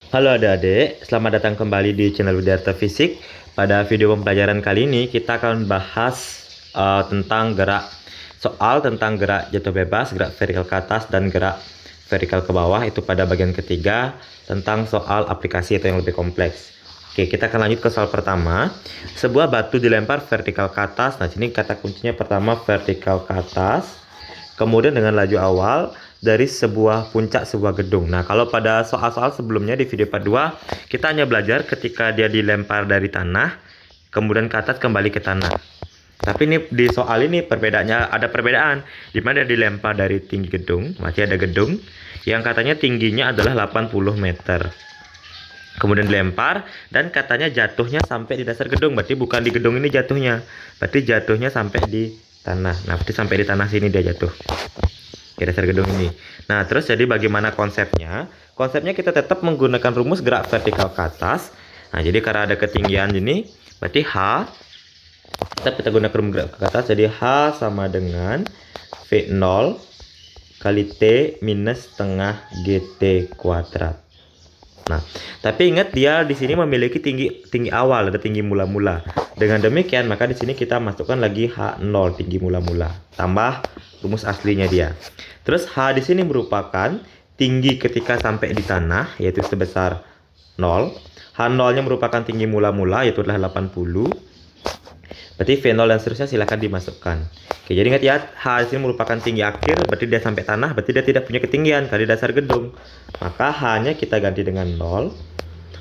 Halo adik-adik, selamat datang kembali di channel Widyarta Fisik. Pada video pembelajaran kali ini kita akan bahas tentang tentang gerak jatuh bebas, gerak vertikal ke atas dan gerak vertikal ke bawah. Itu pada bagian ketiga tentang soal aplikasi atau yang lebih kompleks. Oke, kita akan lanjut ke soal pertama. Sebuah batu dilempar vertikal ke atas. Nah, sini kata kuncinya pertama vertikal ke atas. Kemudian dengan laju awal dari puncak sebuah gedung. Nah, kalau pada soal-soal sebelumnya di video part 2, kita hanya belajar ketika dia dilempar dari tanah, kemudian ke atas kembali ke tanah. Tapi ini di soal ini ada perbedaan, di mana dia dilempar dari tinggi gedung, masih ada gedung, yang katanya tingginya adalah 80 meter. Kemudian dilempar, dan katanya jatuhnya sampai di dasar gedung, berarti bukan di gedung ini jatuhnya, berarti jatuhnya sampai di tanah. Nah, berarti sampai di tanah sini dia jatuh di dasar gedung ini. Nah, terus jadi bagaimana konsepnya? Konsepnya kita tetap menggunakan rumus gerak vertikal ke atas. Nah, jadi karena ada ketinggian ini, berarti H, tetap kita gunakan rumus gerak ke atas. Jadi H sama dengan V0 kali T minus setengah GT kuadrat. Nah, tapi ingat dia di sini memiliki tinggi awal, ada tinggi mula-mula. Dengan demikian, maka di sini kita masukkan lagi H0 tinggi mula-mula, tambah rumus aslinya dia. Terus H di sini merupakan tinggi ketika sampai di tanah, yaitu sebesar 0. H0-nya merupakan tinggi mula-mula, yaitu adalah 80. Berarti V0 dan seterusnya silahkan dimasukkan. Oke, jadi ingat ya, H di sini merupakan tinggi akhir, berarti dia sampai tanah, berarti dia tidak punya ketinggian kali dasar gedung. Maka H-nya kita ganti dengan 0.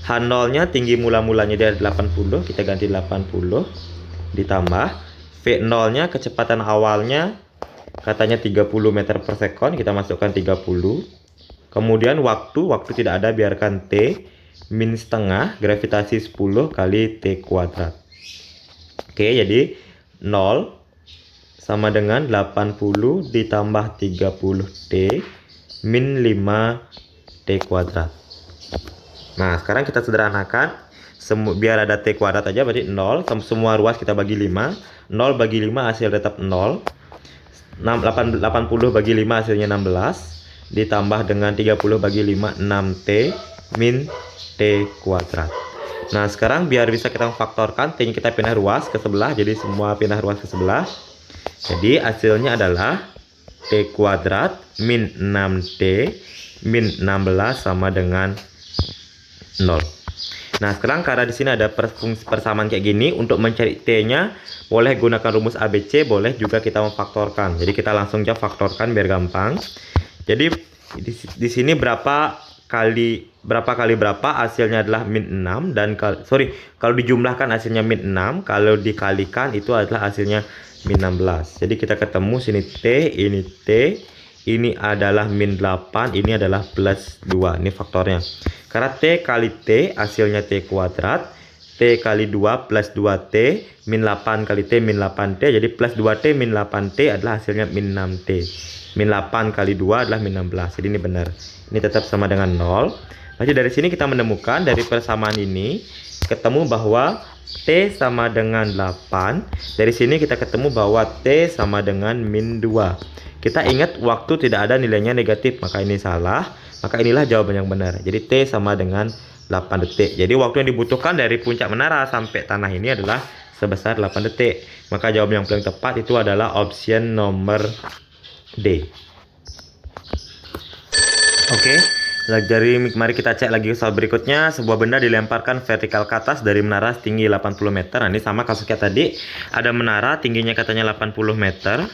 H0-nya tinggi mula-mulanya dia 80, kita ganti 80. Ditambah V0-nya kecepatan awalnya katanya 30 meter per sekon, kita masukkan 30. Kemudian waktu tidak ada, biarkan T min setengah, gravitasi 10 kali T kuadrat. Oke, jadi 0 sama dengan 80 ditambah 30T min 5T kuadrat. Nah, sekarang kita sederhanakan. Biar ada T kuadrat aja, berarti 0. Semua ruas kita bagi 5. 0 bagi 5 hasil tetap 0. 80 bagi 5 hasilnya 16. Ditambah dengan 30 bagi 5, 6T min T kuadrat. Nah, sekarang biar bisa kita faktorkan, T-nya kita pindah ruas ke sebelah, jadi semua pindah ruas ke sebelah. Jadi hasilnya adalah T kuadrat min 6T min 16 sama dengan 0. Nah, sekarang karena di sini ada persamaan kayak gini, untuk mencari T-nya boleh gunakan rumus ABC, boleh juga kita memfaktorkan. Jadi kita langsung aja faktorkan biar gampang. Jadi di sini berapa kali berapa hasilnya adalah min 6, dan kalau dijumlahkan hasilnya min 6, kalau dikalikan itu adalah hasilnya min 16. Jadi kita ketemu sini T, ini adalah min 8, ini adalah plus 2. Ini faktornya. Karena T kali T hasilnya T kuadrat, T kali 2 plus 2T, min 8 kali T min 8T, jadi plus 2T min 8T adalah hasilnya min 6T. Min 8 kali 2 adalah min 16. Jadi ini benar. Ini tetap sama dengan 0. Berarti dari sini kita menemukan, dari persamaan ini ketemu bahwa T sama dengan 8. Dari sini kita ketemu bahwa T sama dengan min 2. Kita ingat waktu tidak ada nilainya negatif, maka ini salah. Maka inilah jawaban yang benar. Jadi T sama dengan 8 detik. Jadi waktu yang dibutuhkan dari puncak menara sampai tanah ini adalah sebesar 8 detik. Maka jawaban yang paling tepat itu adalah option nomor D. Oke, mari kita cek lagi soal berikutnya. Sebuah benda dilemparkan vertikal ke atas dari menara setinggi 80 meter. Nah, ini sama kasusnya tadi. Ada menara tingginya katanya 80 meter.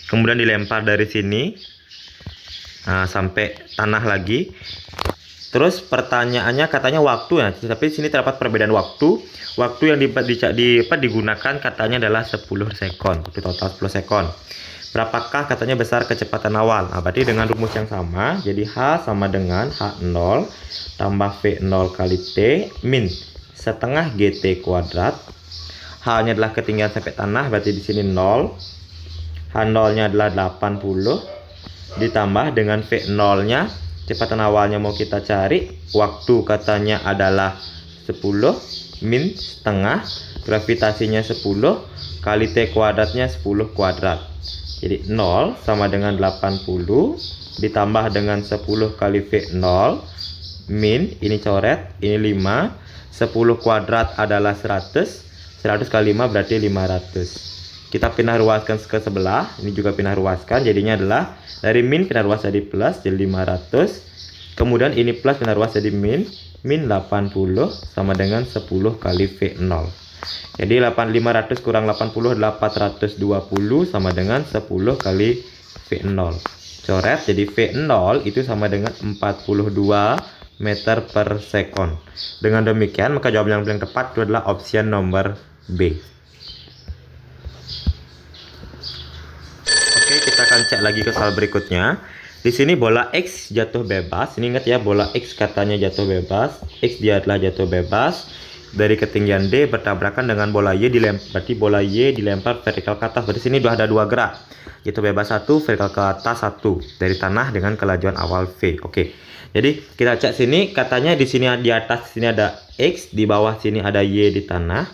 Kemudian dilempar dari sini sampai tanah lagi. Terus pertanyaannya katanya waktu ya, tapi sini terdapat perbedaan waktu. Waktu yang digunakan katanya adalah 10 sekon, total 10 sekon. Berapakah katanya besar kecepatan awal? Nah, berarti dengan rumus yang sama, jadi H sama dengan H0 tambah V0 kali T min setengah GT kuadrat. H-nya adalah ketinggian sampai tanah, berarti di sini 0. H0-nya adalah 80 ditambah dengan V0-nya, kecepatan awalnya mau kita cari, waktu katanya adalah 10 min setengah, gravitasinya 10 kali T kuadratnya 10 kuadrat. Jadi 0 sama dengan 80 ditambah dengan 10 kali V0 min, ini coret, ini 5. 10 kuadrat adalah 100. 100 kali 5 berarti 500. Kita pindah ruaskan ke sebelah, ini juga pindah ruaskan, jadinya adalah dari min pindah ruas jadi plus, jadi 500. Kemudian ini plus pindah ruas jadi min 80 sama dengan 10 kali V0. Jadi 500 kurang 80, 820 sama dengan 10 kali V0. Coret, jadi V0 itu sama dengan 42 meter per sekon. Dengan demikian maka jawaban yang paling tepat itu adalah option nomor B. Oke, kita akan cek lagi ke soal berikutnya. Di sini bola X jatuh bebas. Ini ingat ya, bola X katanya jatuh bebas. X dia adalah jatuh bebas dari ketinggian D bertabrakan dengan bola Y dilempar. Berarti bola Y dilempar vertikal ke atas. Berarti sini ada dua gerak. Jatuh bebas 1, vertikal ke atas 1 dari tanah dengan kelajuan awal V. Oke. Jadi kita cek sini, katanya di sini di atas sini ada X, di bawah sini ada Y di tanah.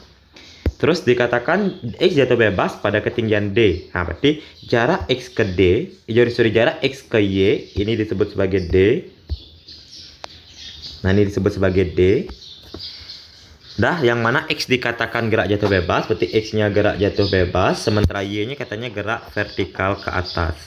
Terus dikatakan X jatuh bebas pada ketinggian D. Nah, berarti jarak X ke D, jarak X ke Y ini disebut sebagai D. Nah, ini disebut sebagai D. Dah, yang mana X dikatakan gerak jatuh bebas, berarti X-nya gerak jatuh bebas, sementara Y-nya katanya gerak vertikal ke atas.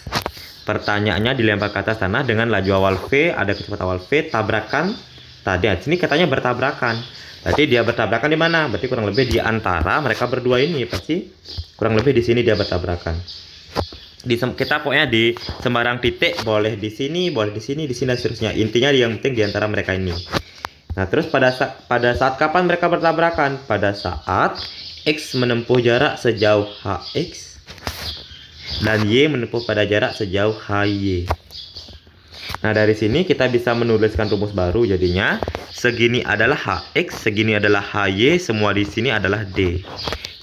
Pertanyaannya dilempar ke atas tanah dengan laju awal V, ada kecepatan awal V, tabrakan. Tadi sini katanya bertabrakan. Berarti dia bertabrakan di mana? Berarti kurang lebih di antara mereka berdua ini, pasti kurang lebih di sini dia bertabrakan. Kita pokoknya di sembarang titik, boleh di sini dan seterusnya. Intinya yang penting di antara mereka ini. Nah, terus pada saat kapan mereka bertabrakan? Pada saat X menempuh jarak sejauh HX dan Y menempuh pada jarak sejauh HY. Nah, dari sini kita bisa menuliskan rumus baru, jadinya segini adalah HX, segini adalah HY, semua di sini adalah D.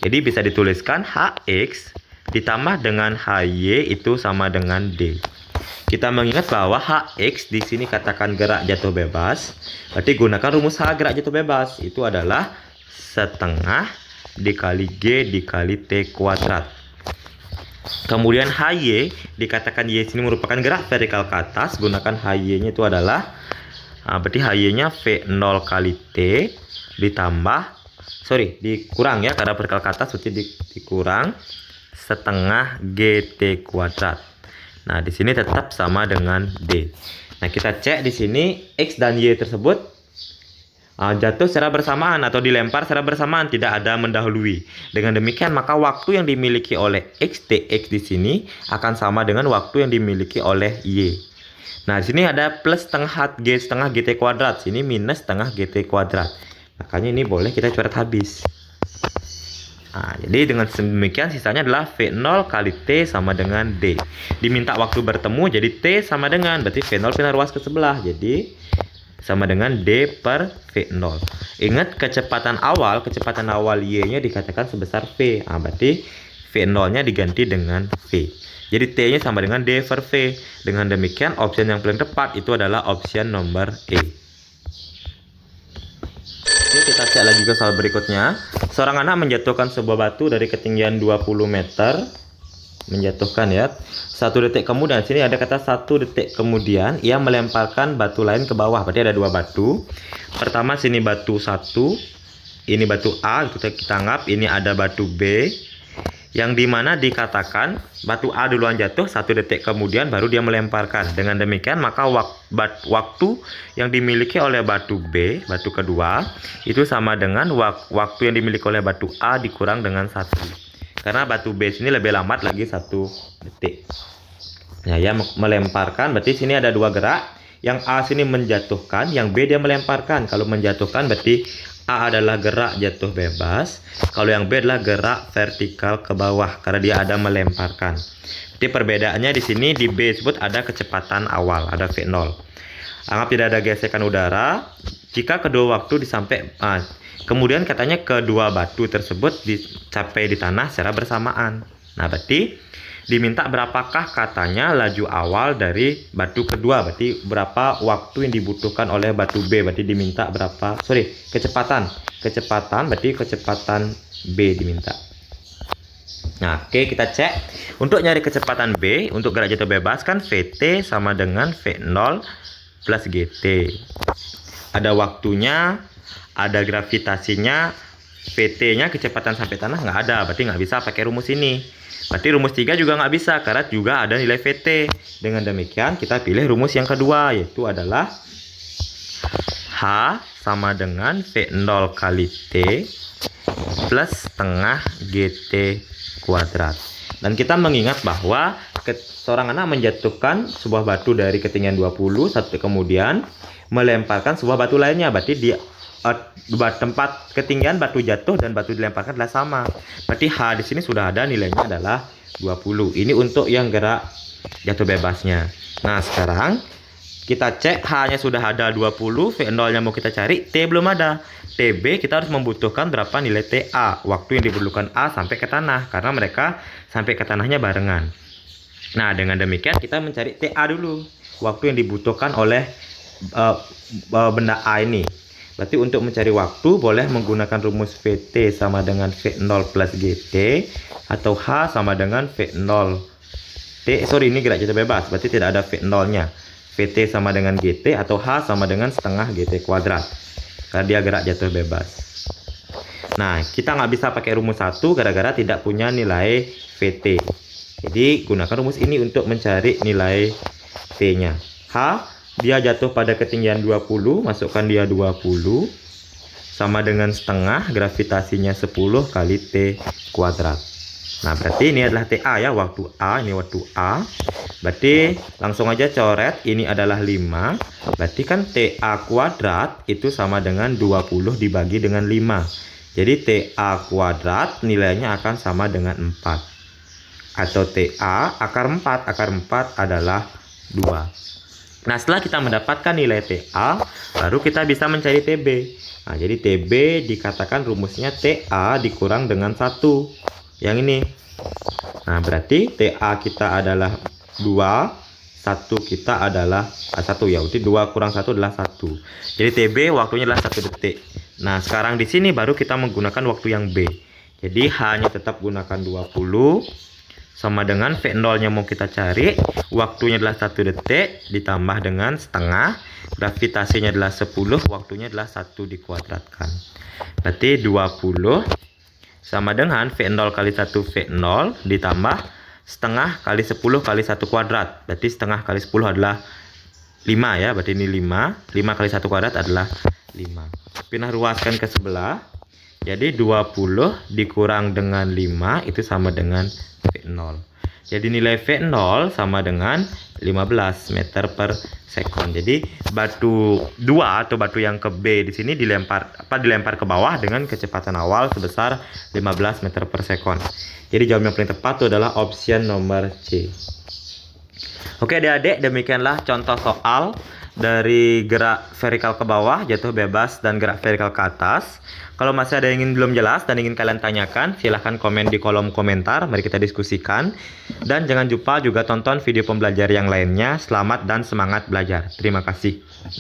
Jadi bisa dituliskan HX ditambah dengan HY itu sama dengan D. Kita mengingat bahwa HX di sini katakan gerak jatuh bebas, berarti gunakan rumus H gerak jatuh bebas, itu adalah setengah dikali G dikali T kuadrat. Kemudian HY dikatakan Y sini merupakan gerak vertikal ke atas, gunakan HY-nya itu adalah berarti HY-nya V0 kali T dikurang ya, karena vertikal ke atas berarti dikurang setengah GT kuadrat. Nah, di sini tetap sama dengan D. Nah, kita cek di sini X dan Y tersebut jatuh secara bersamaan atau dilempar secara bersamaan, tidak ada mendahului. Dengan demikian maka waktu yang dimiliki oleh X, TX di sini akan sama dengan waktu yang dimiliki oleh Y. Nah, di sini ada plus setengah GT kuadrat, sini minus setengah GT kuadrat. Makanya ini boleh kita coret habis. Nah, jadi dengan demikian sisanya adalah V0 kali T sama dengan D. Diminta waktu bertemu, jadi T sama dengan, berarti V0 pindah ruas ke sebelah, jadi sama dengan D per V0. Ingat kecepatan awal Y-nya dikatakan sebesar V. Nah, berarti V0-nya diganti dengan V. Jadi T-nya sama dengan D per V. Dengan demikian opsi yang paling tepat itu adalah opsi nomor E. Oke, kita cek lagi ke soal berikutnya. Seorang anak menjatuhkan sebuah batu dari ketinggian 20 meter. Menjatuhkan ya. 1 detik kemudian, sini ada kata 1 detik kemudian ia melemparkan batu lain ke bawah. Berarti ada dua batu. Pertama sini batu 1, ini batu A, kita anggap ini ada batu B, yang dimana dikatakan batu A duluan jatuh, 1 detik kemudian baru dia melemparkan. Dengan demikian maka waktu yang dimiliki oleh batu B, batu kedua, itu sama dengan waktu yang dimiliki oleh batu A dikurang dengan 1. Karena batu B sini lebih lambat lagi 1 detik. Nah, ya melemparkan, berarti sini ada dua gerak. Yang A sini menjatuhkan, yang B dia melemparkan. Kalau menjatuhkan berarti A adalah gerak jatuh bebas. Kalau yang B adalah gerak vertikal ke bawah karena dia ada melemparkan. Jadi perbedaannya di sini di B disebut ada kecepatan awal, ada V0. Anggap tidak ada gesekan udara jika kedua waktu disampaikan. Kemudian katanya kedua batu tersebut dicapai di tanah secara bersamaan. Nah, berarti diminta berapakah katanya laju awal dari batu kedua, berarti berapa waktu yang dibutuhkan oleh batu B, berarti diminta berapa, kecepatan berarti kecepatan B diminta. Nah, oke, kita cek untuk nyari kecepatan B untuk gerak jatuh bebas kan VT sama dengan V0 plus GT. ada waktunya, ada gravitasinya, VT-nya kecepatan sampai tanah nggak ada, berarti nggak bisa pakai rumus ini. Berarti rumus 3 juga nggak bisa, karena juga ada nilai VT. Dengan demikian kita pilih rumus yang kedua, yaitu adalah H sama dengan V0 kali T plus setengah GT kuadrat. Dan kita mengingat bahwa seorang anak menjatuhkan sebuah batu dari ketinggian 20, kemudian melemparkan sebuah batu lainnya. Berarti di tempat ketinggian batu jatuh dan batu dilemparkan adalah sama. Berarti H di sini sudah ada, nilainya adalah 20. Ini untuk yang gerak jatuh bebasnya. Nah, sekarang kita cek H-nya sudah ada 20, V0-nya mau kita cari, T belum ada. TB kita harus membutuhkan berapa nilai TA, waktu yang diperlukan A sampai ke tanah, karena mereka sampai ke tanahnya barengan. Nah, dengan demikian kita mencari TA dulu, waktu yang dibutuhkan oleh benda A ini. Berarti untuk mencari waktu boleh menggunakan rumus VT sama dengan V0 plus GT, atau H sama dengan V0 T. Sorry, ini gerak jatuh bebas, berarti tidak ada V0-nya. VT sama dengan GT, atau H sama dengan setengah GT kuadrat, karena dia gerak jatuh bebas. Nah, kita nggak bisa pakai rumus 1 gara-gara tidak punya nilai VT. Jadi gunakan rumus ini untuk mencari nilai T-nya. H, dia jatuh pada ketinggian 20, masukkan dia 20, sama dengan setengah, gravitasinya 10 kali T kuadrat. Nah, berarti ini adalah TA ya, waktu A, ini waktu A. Berarti langsung aja coret, ini adalah 5. Berarti kan TA kuadrat itu sama dengan 20 dibagi dengan 5. Jadi TA kuadrat nilainya akan sama dengan 4. Atau TA akar 4, akar 4 adalah 2. Nah, setelah kita mendapatkan nilai TA, baru kita bisa mencari TB. Nah, jadi TB dikatakan rumusnya TA dikurang dengan 1. Yang ini. Nah, berarti TA kita adalah 2, 1 kita adalah 1 ya. Berarti 2 kurang 1 adalah 1. Jadi TB waktunya adalah 1 detik. Nah, sekarang di sini baru kita menggunakan waktu yang B. Jadi H-nya tetap gunakan 20. Sama dengan V0-nya mau kita cari, waktunya adalah 1 detik, ditambah dengan setengah, gravitasinya adalah 10, waktunya adalah 1 dikuadratkan. Berarti 20 sama dengan V0 kali 1 V0, ditambah setengah kali 10 kali 1 kuadrat. Berarti setengah kali 10 adalah 5 ya, berarti ini 5. 5 kali 1 kuadrat adalah 5. Pindah ruaskan ke sebelah. Jadi 20 dikurang dengan 5 itu sama dengan V0. Jadi nilai V0 sama dengan 15 meter per sekon. Jadi batu 2 atau batu yang ke B di sini dilempar ke bawah dengan kecepatan awal sebesar 15 meter per sekon. Jadi jawaban yang paling tepat itu adalah option nomor C. Oke adik-adik, demikianlah contoh soal dari gerak vertikal ke bawah, jatuh bebas, dan gerak vertikal ke atas. Kalau masih ada yang belum jelas dan ingin kalian tanyakan, silahkan komen di kolom komentar. Mari kita diskusikan. Dan jangan lupa juga tonton video pembelajar yang lainnya. Selamat dan semangat belajar. Terima kasih.